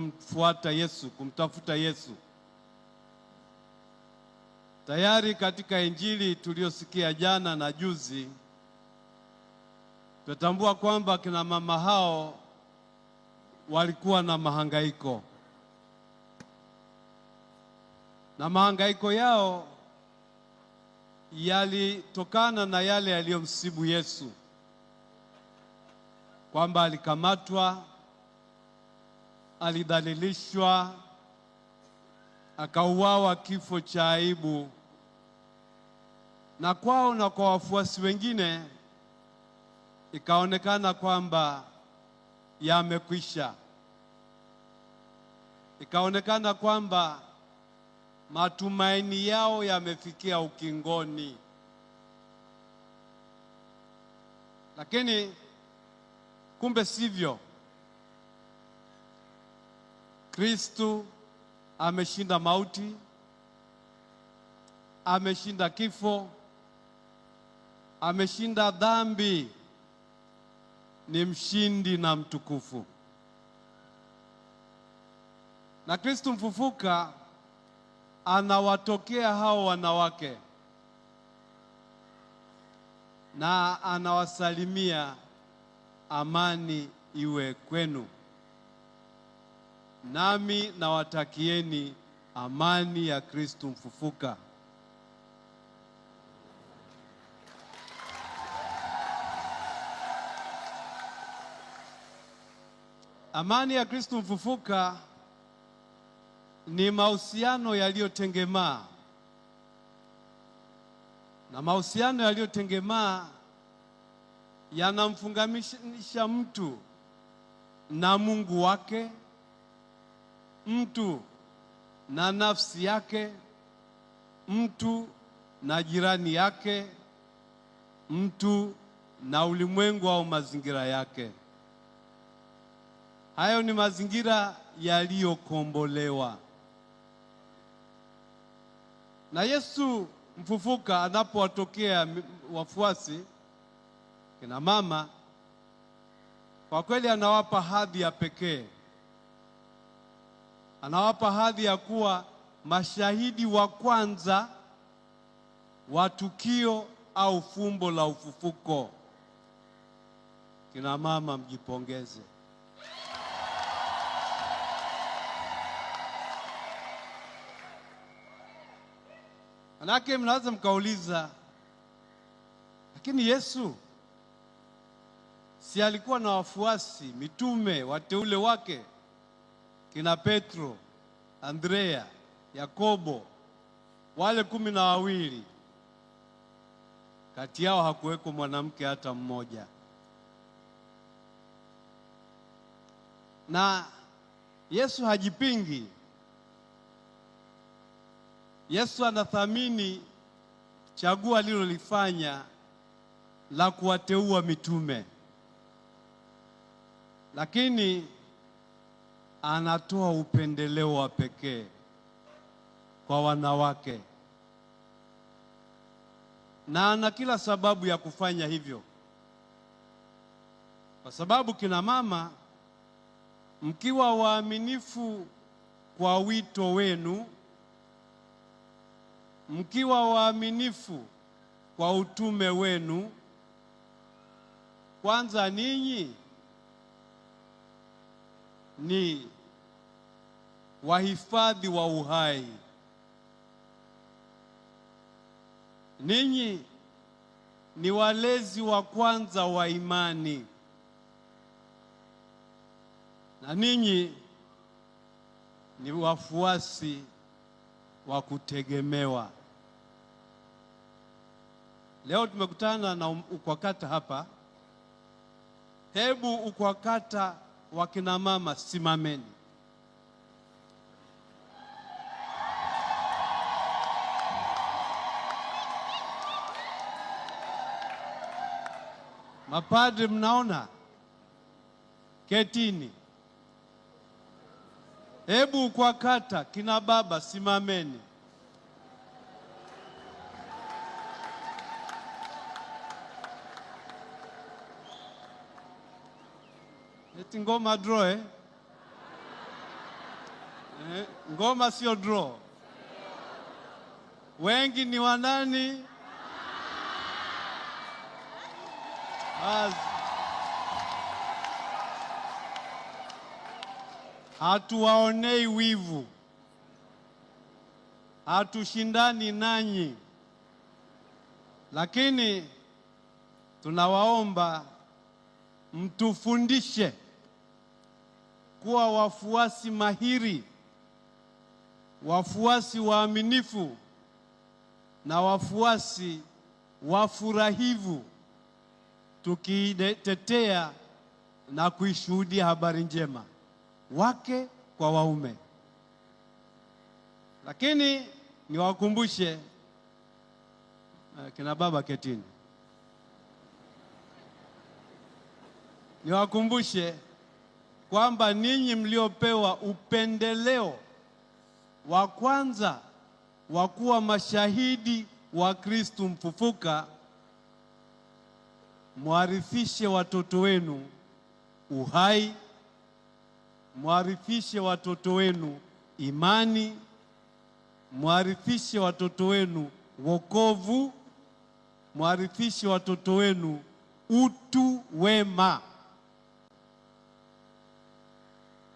kumfuata Yesu, kumtafuta Yesu. Tayari katika Injili tuliyosikia jana na juzi, tutambua kwamba kina mama hao walikuwa na mahangaiko. Na mahangaiko yao yalitokana na yale yaliyomsibu Yesu, kwamba alikamatwa, alidhalilishwa, akauawa kifo cha aibu, na kwao na kwa wafuasi wengine ikaonekana kwamba yamekwisha. Ikaonekana kwamba matumaini yao yamefikia ukingoni. Lakini kumbe sivyo. Kristo ameshinda mauti, ameshinda kifo, ameshinda dhambi. Ni mshindi na mtukufu. Na Kristo mfufuka anawatokea hao wanawake na anawasalimia, amani iwe kwenu. Nami nawatakieni amani ya Kristo mfufuka. Amani ya Kristo mfufuka ni mahusiano yaliyotengemaa, na mahusiano yaliyotengemaa yanamfunganisha mtu na Mungu wake, mtu na nafsi yake, mtu na jirani yake, mtu na ulimwengu au mazingira yake. Hayo ni mazingira yaliyokombolewa. Na Yesu mfufuka anapowatokea wafuasi kina mama, kwa kweli anawapa hadhi ya pekee. Anawapa hadhi ya kuwa mashahidi wa kwanza wa tukio au fumbo la ufufuko. Kina mama, mjipongeze. Manake mnaweza mkauliza, lakini Yesu si alikuwa na wafuasi, mitume, wateule wake, kina Petro, Andrea, Yakobo, wale 12. Kati yao hakuweko mwanamke hata mmoja. Na Yesu hajipingi. Yesu anathamini chaguo alilolifanya la kuwateua mitume, lakini anatoa upendeleo wa pekee kwa wanawake, na ana kila sababu ya kufanya hivyo, kwa sababu kina mama, mkiwa waaminifu kwa wito wenu, mkiwa waaminifu kwa utume wenu, kwanza ninyi ni wahifadhi wa uhai. Ninyi ni walezi wa kwanza wa imani. Na ninyi ni wafuasi wa kutegemewa. Leo tumekutana na UKWAKATA hapa. Hebu UKWAKATA wa kina mama simameni. Mapadri mnaona? Ketini. Hebu UKWAKATA kina baba simameni. Eti ngoma droe. Ngoma sio draw. Wengi ni wanani? Hatuwaonei wivu, hatushindani nanyi, lakini tunawaomba mtufundishe kuwa wafuasi mahiri, wafuasi waaminifu na wafuasi wafurahivu, tukitetea na kuishuhudia habari njema, wake kwa waume. Lakini niwakumbushe kina baba ketini, niwakumbushe kwamba ninyi mliopewa upendeleo wa kwanza wa kuwa mashahidi wa Kristo mfufuka, mwarithishe watoto wenu uhai, mwarithishe watoto wenu imani, mwarithishe watoto wenu wokovu, mwarithishe watoto wenu utu wema.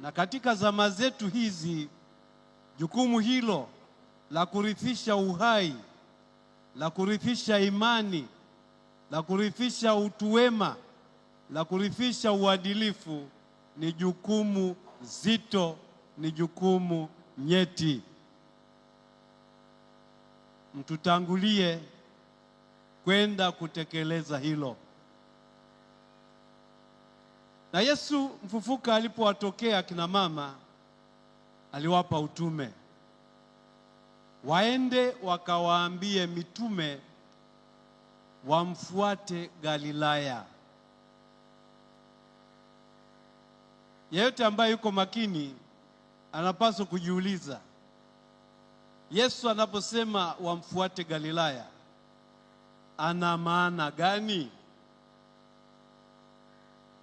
Na katika zama zetu hizi, jukumu hilo la kurithisha uhai, la kurithisha imani, la kurithisha utu wema, la kurithisha uadilifu ni jukumu zito, ni jukumu nyeti. Mtutangulie kwenda kutekeleza hilo. Na Yesu mfufuka alipowatokea kina mama, aliwapa utume, waende wakawaambie mitume wamfuate Galilaya. Yeyote ambaye yuko makini anapaswa kujiuliza, Yesu anaposema wamfuate Galilaya, ana maana gani?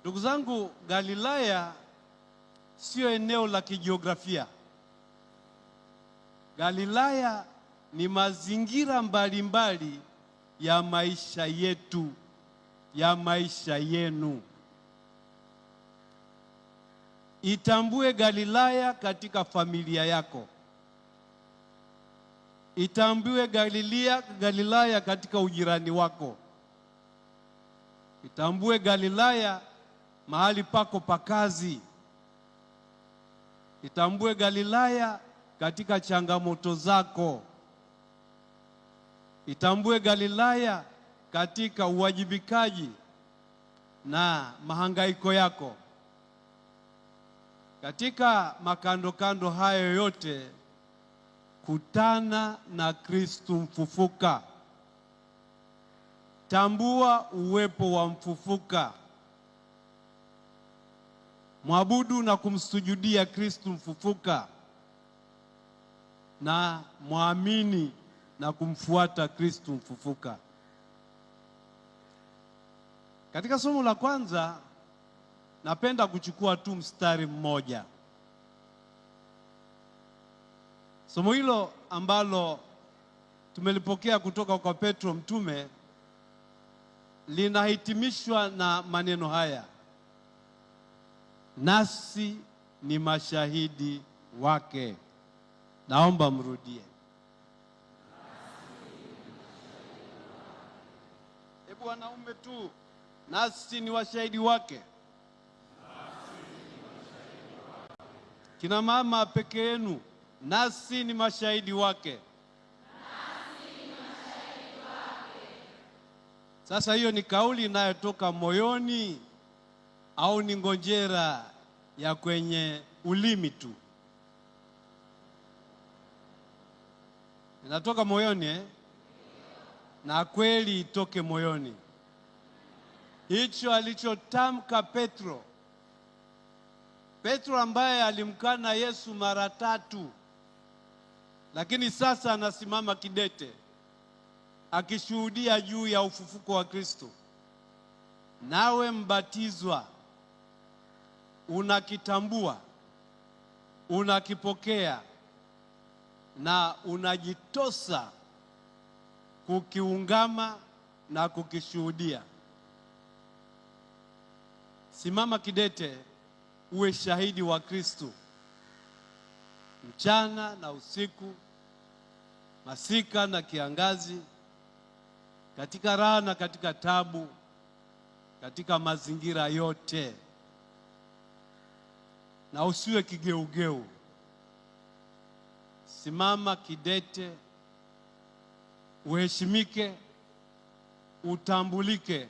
Ndugu zangu, Galilaya sio eneo la kijiografia. Galilaya ni mazingira mbalimbali ya maisha yetu, ya maisha yenu. Itambue Galilaya katika familia yako. Itambue Galilaya katika ujirani wako. Itambue Galilaya mahali pako pa kazi. Itambue Galilaya katika changamoto zako. Itambue Galilaya katika uwajibikaji na mahangaiko yako. Katika makando hayo yote, kutana na Kristo mfufuka. Tambua uwepo wa mfufuka. Mwabudu na kumsujudia Kristo mfufuka, na muamini na kumfuata Kristo mfufuka. Katika somo la kwanza, napenda kuchukua tu mstari mmoja. Somo hilo ambalo tumelipokea kutoka kwa Petro mtume linahitimishwa na maneno haya: nasi ni mashahidi wake. Naomba mrudie. Hebu wanaume tu, nasi ni washahidi wake. Kina mama peke yenu, nasi ni mashahidi wake. Sasa hiyo ni kauli inayotoka moyoni au ni ngonjera ya kwenye ulimi tu? Inatoka moyoni Na kweli itoke moyoni. Hicho alichotamka Petro ambaye alimkana Yesu mara 3, lakini sasa anasimama kidete akishuhudia juu ya ufufuko wa Kristo. Nawe mbatizwa, unakitambua unakipokea na unajitosa kukiungama na kukishuhudia. Simama kidete, uwe shahidi wa Kristo mchana na usiku, masika na kiangazi, katika raha na katika tabu, katika mazingira yote. Na usiwe kigeugeu. Simama kidete, uheshimike, utambulike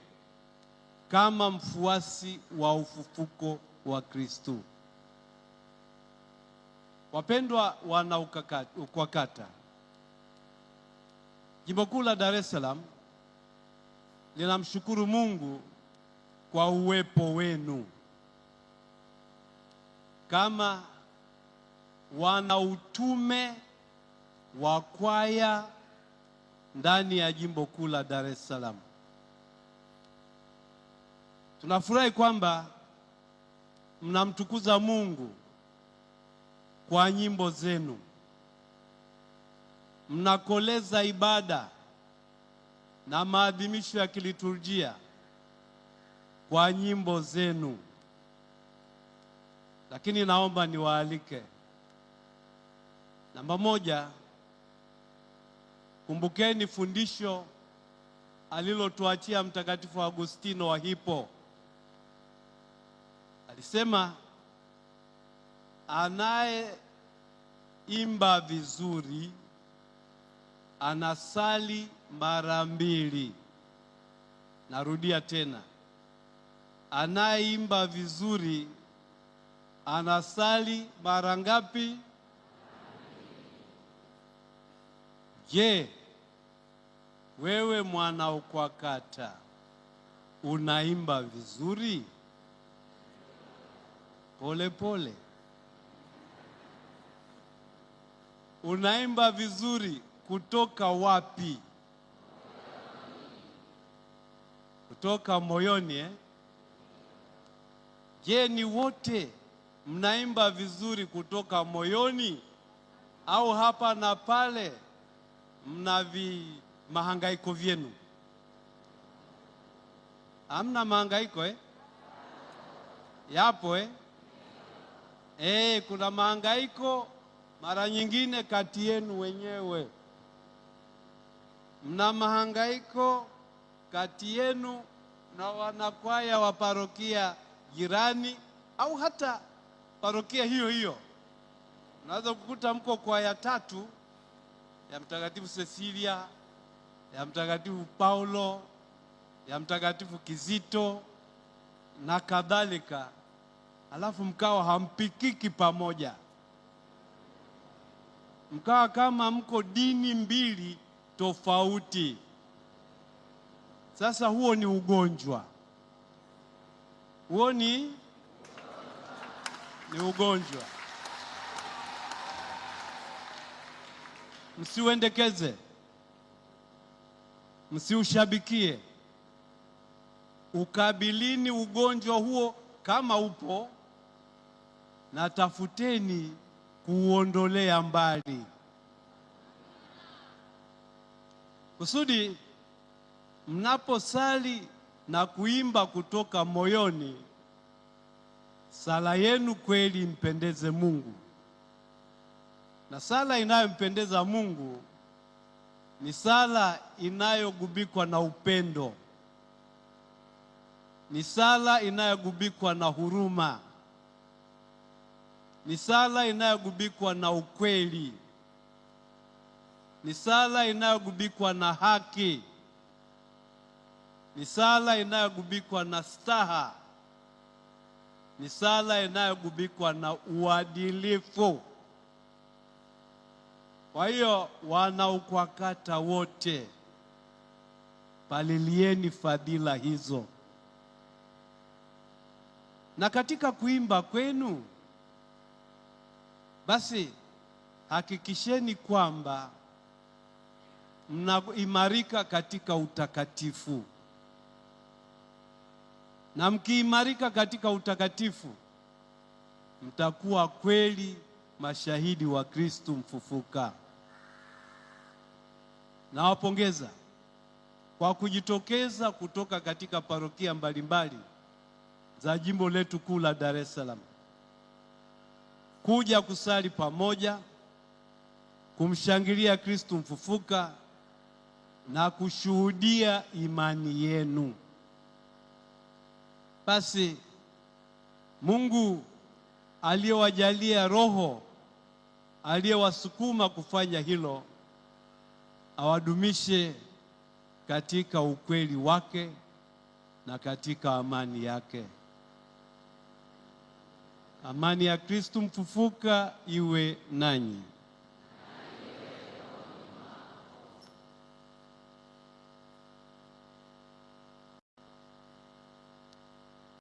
kama mfuasi wa ufufuko wa Kristo. Wapendwa wana UKWAKATA, Jimbo Kuu la Dar es Salaam linamshukuru Mungu kwa uwepo wenu kama wana utume wa kwaya ndani ya Jimbo Kuu la Dar es Salaam. Tunafurahi kwamba mnamtukuza Mungu kwa nyimbo zenu, mnakoleza ibada na maadhimisho ya kiliturujia kwa nyimbo zenu. Lakini naomba niwaalike, namba moja, kumbukeni fundisho alilotuachia Mtakatifu Agustino wa Hippo. Alisema anayeimba vizuri anasali mara mbili. Narudia tena, anayeimba vizuri anasali mara ngapi? Je, wewe mwana UKWAKATA unaimba vizuri? Pole pole. Unaimba vizuri kutoka wapi? Kutoka moyoni, Je, ni wote mnaimba vizuri kutoka moyoni, au hapa na pale mna mahangaiko vyenu? Hamna mahangaiko Yapo kuna mahangaiko mara nyingine kati yenu wenyewe. Mna mahangaiko kati yenu na wanakwaya wa parokia jirani au hata parokia hiyo hiyo. Unaweza kukuta mko kwaya tatu, ya Mtakatifu Cecilia, ya Mtakatifu Paulo, ya Mtakatifu Kizito na kadhalika, alafu mkawa hampikiki pamoja, mkawa kama mko dini mbili tofauti. Sasa huo ni ugonjwa, huo ni ugonjwa. Msiuendekeze, msiushabikie. Ukabilini ugonjwa huo kama upo, na tafuteni kuuondolea mbali, kusudi mnaposali na kuimba kutoka moyoni, sala yenu kweli mpendeze Mungu. Na sala inayompendeza Mungu ni sala inayogubikwa na upendo, ni sala inayogubikwa na huruma, ni sala inayogubikwa na ukweli, ni sala inayogubikwa na haki, ni sala inayogubikwa na staha, ni sala inayogubikwa na uadilifu. Kwa hiyo wana UKWAKATA wote, palilieni fadhila hizo. Na katika kuimba kwenu, basi hakikisheni kwamba mnaimarika katika utakatifu. Na mkiimarika katika utakatifu, mtakuwa kweli mashahidi wa Kristo mfufuka. Nawapongeza kwa kujitokeza kutoka katika parokia mbalimbali za jimbo letu kuu la Dar es Salaam kuja kusali pamoja, kumshangilia Kristo mfufuka na kushuhudia imani yenu. Basi Mungu aliyewajalia Roho aliyewasukuma kufanya hilo awadumishe katika ukweli wake na katika amani yake. Amani ya Kristo mfufuka iwe nanyi.